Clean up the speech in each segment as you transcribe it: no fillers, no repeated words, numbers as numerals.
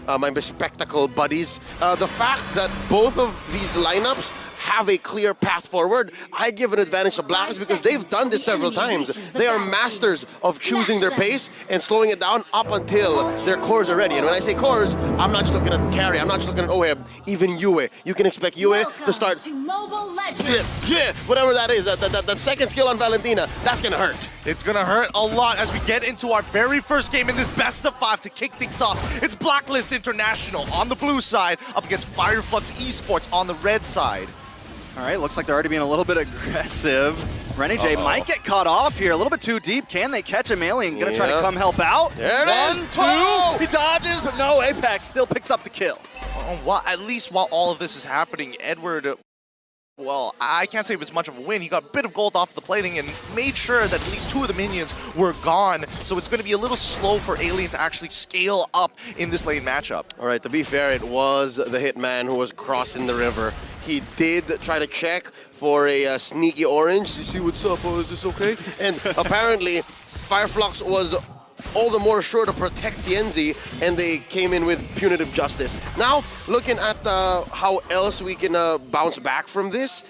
my bespectacled buddies. The fact that both of these lineups have a clear path forward, I give an advantage to Blacklist because they've done this several times. They are masters of choosing their pace and slowing it down up until their cores are ready. And when I say cores, I'm not just looking at carry, I'm not just looking at OHEB, even Yue. You can expect Yue to start whatever that is, that second skill on Valentina, that's gonna hurt. It's gonna hurt a lot as we get into our very first game in this best of 5 to kick things off. It's Blacklist International on the blue side up against FIREFLUX Esports on the red side. All right, looks like they're already being a little bit aggressive. Renijay might get caught off here, a little bit too deep. Can they catch him? Alien gonna try to come help out. There it is. 1, 2, he dodges, but no, Apex still picks up the kill. Well, at least while all of this is happening, Edward, well, I can't say it was much of a win. He got a bit of gold off the plating and made sure that at least 2 of the minions were gone. So it's going to be a little slow for Alien to actually scale up in this lane matchup. All right, to be fair, it was the Hitman who was crossing the river. He did try to check for a sneaky orange. You see what's up? Oh, is this okay? And apparently, FIREFLUX was all the more sure to protect TNZ, and they came in with punitive justice. Now, looking at how else we can bounce back from this,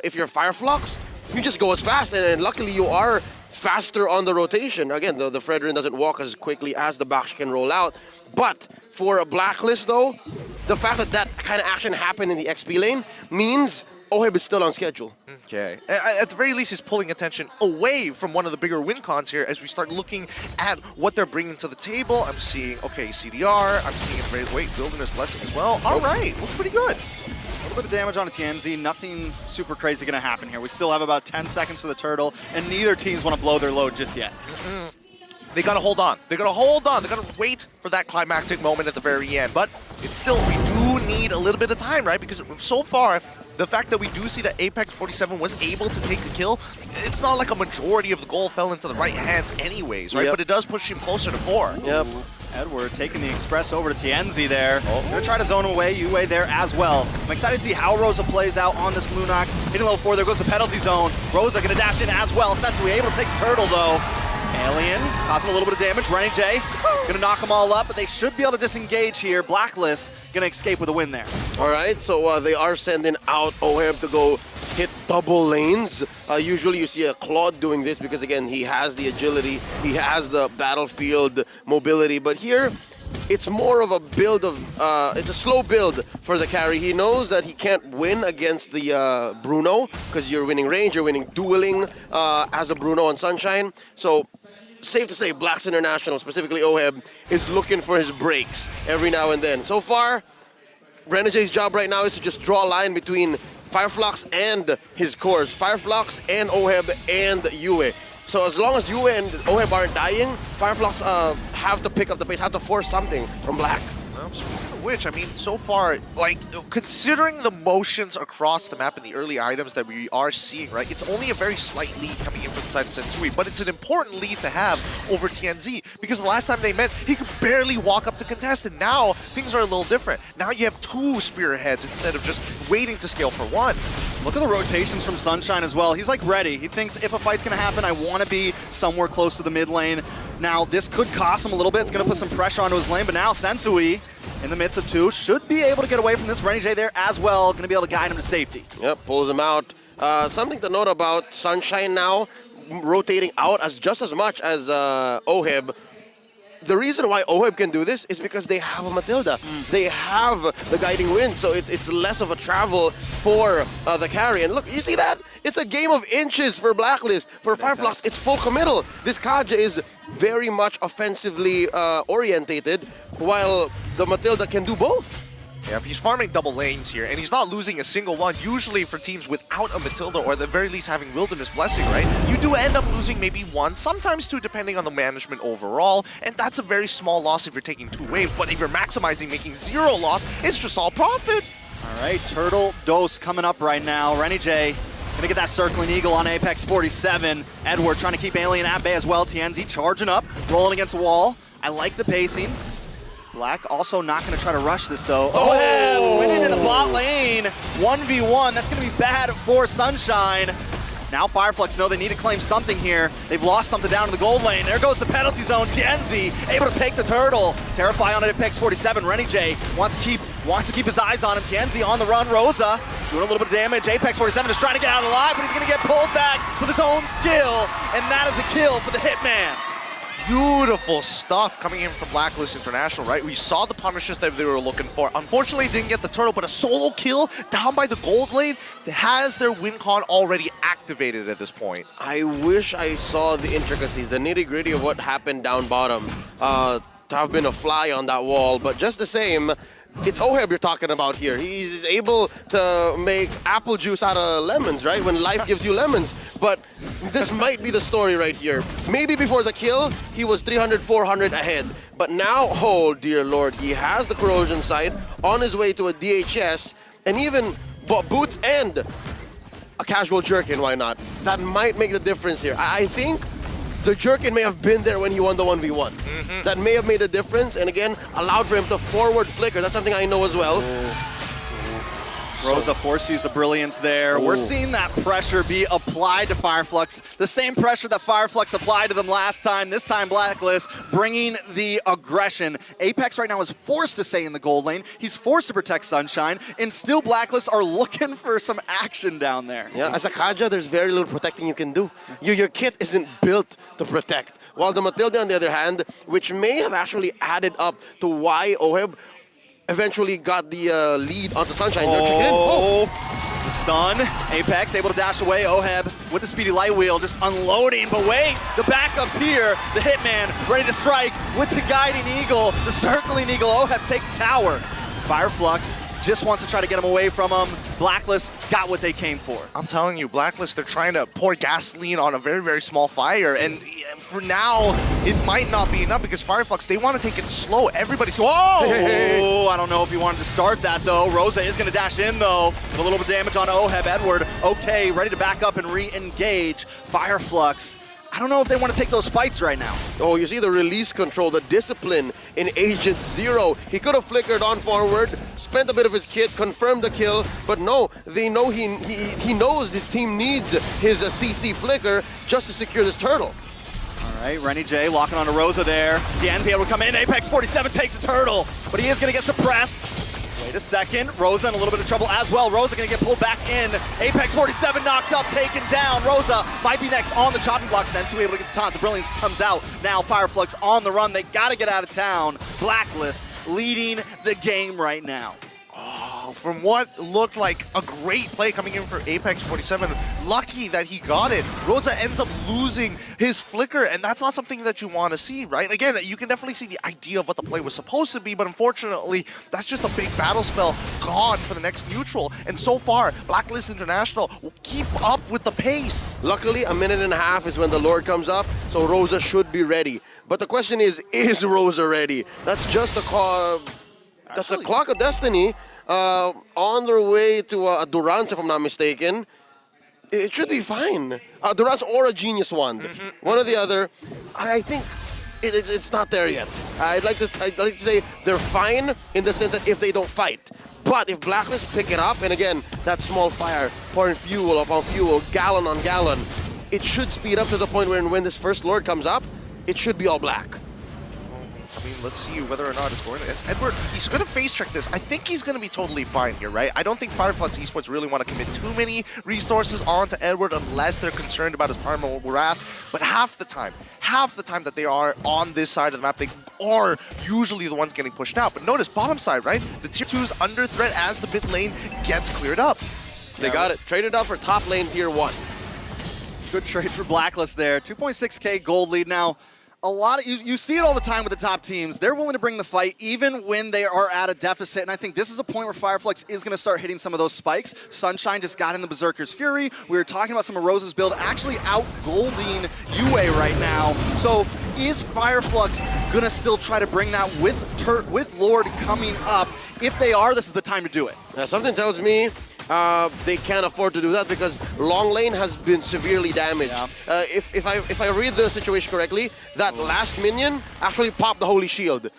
if you're FIREFLUX, you just go as fast, and luckily you are faster on the rotation. Again, the Fredrin doesn't walk as quickly as the Baksh can roll out, but for a Blacklist though, the fact that that kind of action happened in the XP lane means OHEB is still on schedule. Okay. At the very least, he's pulling attention away from one of the bigger win cons here as we start looking at what they're bringing to the table. I'm seeing, okay, CDR. I'm seeing very Wilderness Blessing as well. All right, looks pretty good. A little bit of damage on a TNZ. Nothing super crazy going to happen here. We still have about 10 seconds for the turtle, and neither teams want to blow their load just yet. They gotta hold on. They gotta hold on. They gotta wait for that climactic moment at the very end. But it's still, we do need a little bit of time, right? Because so far, the fact that we do see that Apex 47 was able to take the kill, it's not like a majority of the goal fell into the right hands anyways, right? But it does push him closer to 4. Edward taking the Express over to TNZ there. Gonna try to zone away, Yue there as well. I'm excited to see how Rosa plays out on this Lunox. Hitting low 4, there goes the penalty zone. Rosa gonna dash in as well. Sensui able to take the turtle though. Alien causing a little bit of damage. Renijay gonna knock them all up, but they should be able to disengage here. Blacklist gonna escape with a win there. All right, so they are sending out OHEB to go hit double lanes. Usually you see a Claude doing this because, again, he has the agility, he has the battlefield mobility, but here it's more of a build of, it's a slow build for the carry. He knows that he can't win against the Bruno because you're winning range, you're winning dueling as a Bruno on Sunshine. So safe to say Blacks International, specifically OHEB, is looking for his breaks every now and then. So far, Renijay's job right now is to just draw a line between FIREFLUX and his cores. FIREFLUX and OHEB and Yue. So as long as Yue and OHEB aren't dying, FIREFLUX have to pick up the pace, have to force something from Black. Well, which, I mean, so far, like, considering the motions across the map and the early items that we are seeing, right, it's only a very slight lead coming in from the side of Sensui, but it's an important lead to have over TNZ, because the last time they met, he could barely walk up to contest, and now things are a little different. Now you have 2 spearheads instead of just waiting to scale for 1. Look at the rotations from Sunshine as well. He's like ready. He thinks if a fight's gonna happen, I want to be somewhere close to the mid lane. Now, this could cost him a little bit. It's gonna put some pressure onto his lane, but now Sensui, in the midst of 2, should be able to get away from this. Renijay there as well, gonna be able to guide him to safety. Yep, pulls him out. Something to note about Sunshine now, rotating out as just as much as OHEB. The reason why OHEB can do this is because they have a Matilda. They have the guiding wind, so it's less of a travel for the carry. And look, you see that? It's a game of inches for Blacklist. For FIREFLUX, it's full committal. This Kaja is very much offensively orientated, while the Matilda can do both. Yeah, he's farming double lanes here, and he's not losing a single one. Usually for teams without a Matilda, or at the very least having Wilderness Blessing, right? You do end up losing maybe 1, sometimes 2, depending on the management overall, and that's a very small loss if you're taking 2 waves, but if you're maximizing, making 0 loss, it's just all profit. All right, Turtle Dose coming up right now. Renijay gonna get that Circling Eagle on Apex 47. Edward trying to keep Alien at bay as well. TNZ charging up, rolling against the wall. I like the pacing. Black also not going to try to rush this though. OHEB winning in the bot lane. 1v1, that's going to be bad for Sunshine. Now FIREFLUX know they need to claim something here. They've lost something down in the gold lane. There goes the penalty zone. TNZ able to take the turtle. Terrify on it at Apex 47. Renny J wants to keep his eyes on him. TNZ on the run. Rosa doing a little bit of damage. Apex 47 is trying to get out alive, but he's going to get pulled back with his own skill, and that is a kill for the Hitman. Beautiful stuff coming in from Blacklist International, right? We saw the punishes that they were looking for. Unfortunately, didn't get the turtle, but a solo kill down by the gold lane has their win con already activated at this point. I wish I saw the intricacies, the nitty-gritty of what happened down bottom. To have been a fly on that wall, but just the same, it's Oheb you're talking about here. He's able to make apple juice out of lemons, right? When life gives you lemons. But this might be the story right here. Maybe before the kill, he was 300, 400 ahead. But now, oh dear Lord, he has the corrosion scythe on his way to a DHS, and even boots and a casual jerkin, why not? That might make the difference here. I think the jerkin may have been there when he won the 1v1. That may have made a difference, and again, allowed for him to forward flicker. That's something I know as well. Rosa forced to use a brilliance there. We're seeing that pressure be applied to FIREFLUX. The same pressure that FIREFLUX applied to them last time. This time Blacklist bringing the aggression. Apex right now is forced to stay in the gold lane. He's forced to protect Sunshine, and still Blacklist are looking for some action down there. Yeah, as a Kaja, there's very little protecting you can do. Your kit isn't built to protect. While the Matilda, on the other hand, which may have actually added up to why Oheb eventually got the lead onto Sunshine. The stun. Apex able to dash away. Oheb with the speedy light wheel just unloading. But wait, the backup's here. The Hitman ready to strike with the guiding eagle, the circling eagle. Oheb takes tower. FIREFLUX just wants to try to get him away from him. Blacklist got what they came for. I'm telling you, Blacklist, they're trying to pour gasoline on a very, very small fire. And for now, it might not be enough because FIREFLUX, they want to take it slow. Everybody's, whoa! Oh, I don't know if he wanted to start that though. Rosa is going to dash in though. With a little bit of damage on Oheb. Edward, okay, ready to back up and re-engage. FIREFLUX, I don't know if they want to take those fights right now. Oh, you see the release control, the discipline in Agent Zero. He could have flickered on forward, spent a bit of his kit, confirmed the kill, but no, they know he knows this team needs his CC flicker just to secure this turtle. All right, Renny J locking onto Rosa there. TNZ able to come in. Apex 47 takes a turtle, but he is going to get suppressed. Wait a second. Rosa in a little bit of trouble as well. Rosa going to get pulled back in. Apex 47 knocked up, taken down. Rosa might be next on the chopping block. Sensu able to get the taunt. The brilliance comes out. Now FIREFLUX on the run. They got to get out of town. Blacklist leading the game right now. Oh, from what looked like a great play coming in for Apex 47, lucky that he got it. Rosa ends up losing his flicker, and that's not something that you want to see, right? Again, you can definitely see the idea of what the play was supposed to be, but unfortunately, that's just a big battle spell gone for the next neutral. And so far, Blacklist International will keep up with the pace. Luckily, a minute and a half is when the Lord comes up, so Rosa should be ready. But the question is Rosa ready? That's just a call. That's a clock of destiny on their way to a Durance, if I'm not mistaken. It should be fine. Durance or a Genius Wand. One or the other. I think it's not there yet. I'd like to say they're fine in the sense that if they don't fight. But if Blacklist pick it up, and again, that small fire, pouring fuel upon fuel, gallon on gallon, it should speed up to the point where when this first Lord comes up, it should be all black. I mean, let's see whether or not it's going to. As Edward, he's going to face check this. I think he's going to be totally fine here, right? I don't think FIREFLUX Esports really want to commit too many resources onto Edward unless they're concerned about his primal wrath. But half the time that they are on this side of the map, they are usually the ones getting pushed out. But notice, bottom side, right? The tier 2 is under threat as the mid lane gets cleared up. They got it. Traded up for top lane tier 1. Good trade for Blacklist there. 2.6K gold lead now. A lot of you see it all the time with the top teams. They're willing to bring the fight even when they are at a deficit, and I think this is a point where FIREFLUX is going to start hitting some of those spikes. Sunshine just got in the Berserker's Fury. We were talking about some of Rosa's build actually out golding UA right now. So is FIREFLUX going to still try to bring that with Lord coming up? If they are, this is the time to do it. Something tells me they can't afford to do that because long lane has been severely damaged. Yeah. If I read the situation correctly, that last minion actually popped the Holy Shield.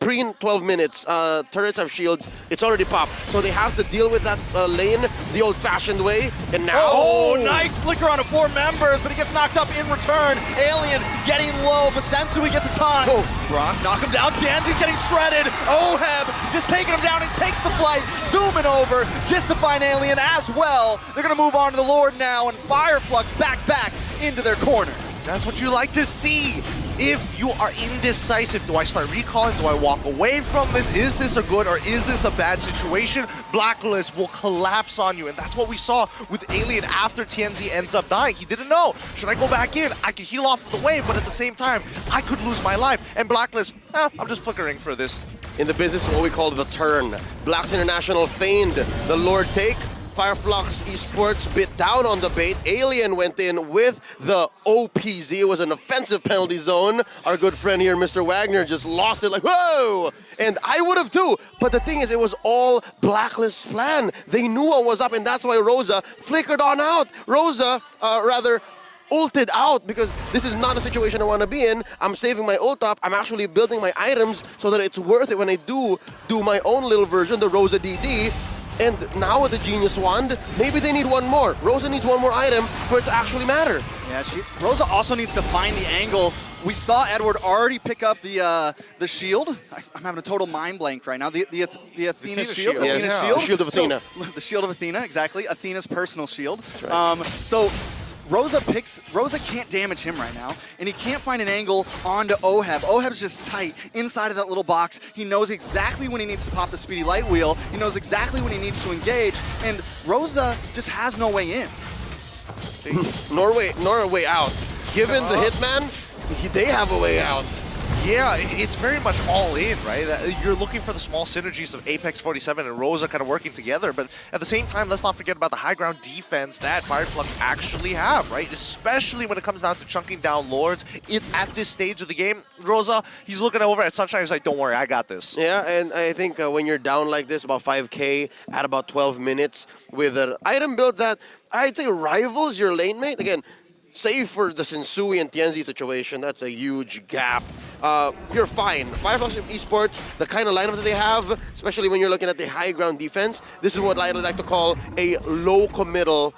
pre-12 minutes, turrets have shields. It's already popped. So they have to deal with that lane the old-fashioned way. And now... Oh, nice flicker on 4 members, but he gets knocked up in return. Alien getting low, but Sensui gets a ton. Oh. Brock, knock him down. Tianzi's getting shredded. Oheb just taking him down and takes the flight. Zooming over just to find Alien as well. They're going to move on to the Lord now, and FIREFLUX back into their corner. That's what you like to see. If you are indecisive, do I start recalling? Do I walk away from this? Is this a good or is this a bad situation? Blacklist will collapse on you, and that's what we saw with Alien after TNZ ends up dying. He didn't know. Should I go back in? I can heal off the wave, but at the same time, I could lose my life. And Blacklist, I'm just flickering for this. In the business, what we call the turn. Blacks International feigned the Lord take. FIREFLUX Esports bit down on the bait. Alien went in with the OPZ. It was an offensive penalty zone. Our good friend here, Mr. Wagner, just lost it like, whoa! And I would have too. But the thing is, it was all Blacklist's plan. They knew what was up, and that's why Rosa flickered on out. Rosa, ulted out, because this is not a situation I want to be in. I'm saving my ult up. I'm actually building my items so that it's worth it when I do my own little version, the Rosa DD. And now with the Genius Wand, maybe they need one more. Rosa needs one more item for it to actually matter. Yeah, Rosa also needs to find the angle. We saw Edward already pick up the shield. I'm having a total mind blank right now. The Athena shield. Yeah, Athena yeah. shield. The shield of Athena. So, the shield of Athena, exactly. Athena's personal shield. That's right. So Rosa can't damage him right now, and he can't find an angle onto Oheb. Oheb's just tight inside of that little box. He knows exactly when he needs to pop the speedy light wheel. He knows exactly when he needs to engage, and Rosa just has no way in. nor a way out. Given the Hitman, they have a way out. Yeah, it's very much all in, right? You're looking for the small synergies of Apex 47 and Rosa kind of working together, but at the same time, let's not forget about the high ground defense that FIREFLUX actually have, right? Especially when it comes down to chunking down Lords. At this stage of the game, Rosa, he's looking over at Sunshine, he's like, don't worry, I got this. Yeah, and I think when you're down like this, about 5K at about 12 minutes, with an item build that I'd say rivals your lane mate, again, save for the Sensui and Tianzi situation, that's a huge gap. You're fine. FIREFLUX Esports, the kind of lineup that they have, especially when you're looking at the high ground defense, this is what I like to call a low committal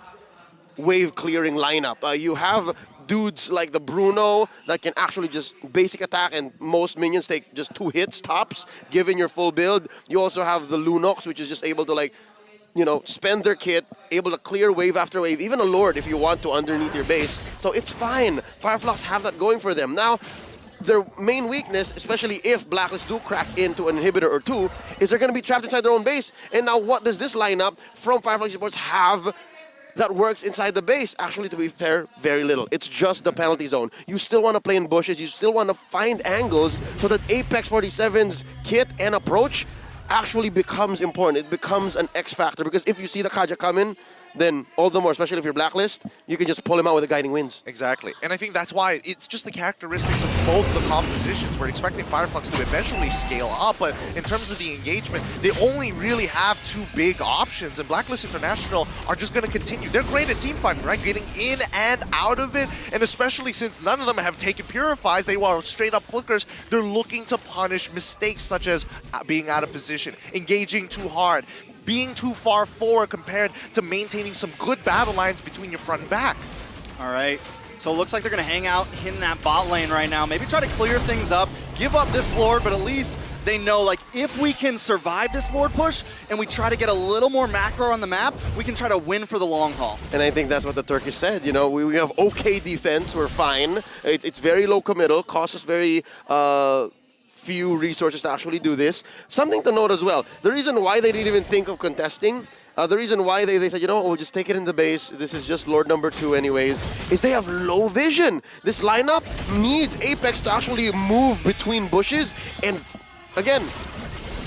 wave clearing lineup. You have dudes like the Bruno that can actually just basic attack, and most minions take just 2 hits tops, given your full build. You also have the Lunox, which is just able to spend their kit, able to clear wave after wave, even a Lord if you want to underneath your base. So it's fine. FIREFLUX have that going for them. Now, their main weakness, especially if Blacklist do crack into an inhibitor or 2, is they're going to be trapped inside their own base. And now what does this lineup from FIREFLUX Esports have that works inside the base? Actually, to be fair, very little. It's just the penalty zone. You still want to play in bushes. You still want to find angles so that Apex 47's kit and approach actually becomes important. It becomes an X factor, because if you see the Kaja coming, then all the more, especially if you're Blacklist, you can just pull him out with the guiding winds. Exactly. And I think that's why it's just the characteristics of both the compositions. We're expecting FIREFLUX to eventually scale up, but in terms of the engagement, they only really have 2 big options, and Blacklist International are just going to continue. They're great at team fighting, right? Getting in and out of it, and especially since none of them have taken Purifies, they want straight up flickers, they're looking to punish mistakes such as being out of position, engaging too hard, being too far forward compared to maintaining some good battle lines between your front and back. All right, so it looks like they're going to hang out in that bot lane right now. Maybe try to clear things up, give up this Lord, but at least they know, like, if we can survive this Lord push and we try to get a little more macro on the map, we can try to win for the long haul. And I think that's what the Turkish said. You know, we have okay defense, we're fine. It's very low committal, costs us very few resources to actually do this. Something to note as well, the reason why they didn't even think of contesting, the reason why they said, you know, we'll just take it in the base, this is just Lord number 2 anyways, is they have low vision. This lineup needs Apex to actually move between bushes and, again,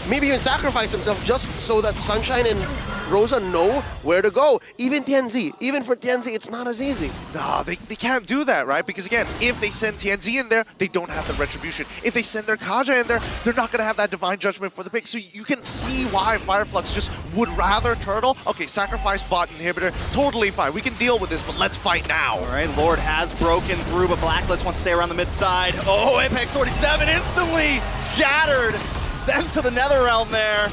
maybe even sacrifice themselves just so that Sunshine and Rosa know where to go. Even TNZ, even for TNZ, it's not as easy. No, they can't do that, right? Because again, if they send TNZ in there, they don't have the retribution. If they send their Kaja in there, they're not going to have that divine judgment for the pick. So you can see why FIREFLUX just would rather turtle. Okay, sacrifice bot inhibitor, totally fine. We can deal with this, but let's fight now. All right, Lord has broken through, but Blacklist wants to stay around the mid side. Oh, Apex 47 instantly shattered. sent to the Netherrealm there.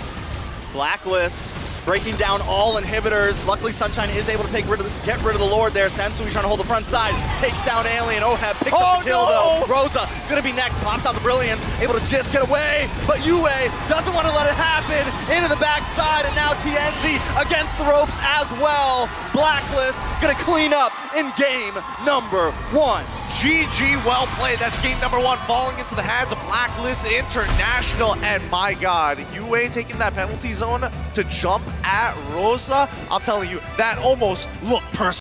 Blacklist breaking down all inhibitors. Luckily, Sunshine is able to get rid of the Lord there. Sensui trying to hold the front side, takes down Alien. Oheb picks up the kill though. Rosa gonna be next, pops out the Brilliance, able to just get away, but Yue doesn't want to let it happen. Into the backside, and now TNZ against the ropes as well. Blacklist gonna clean up in game number 1. GG, well played. That's game number 1, falling into the hands of Blacklist International. And my God, UA taking that penalty zone to jump at Rosa. I'm telling you, that almost looked personal.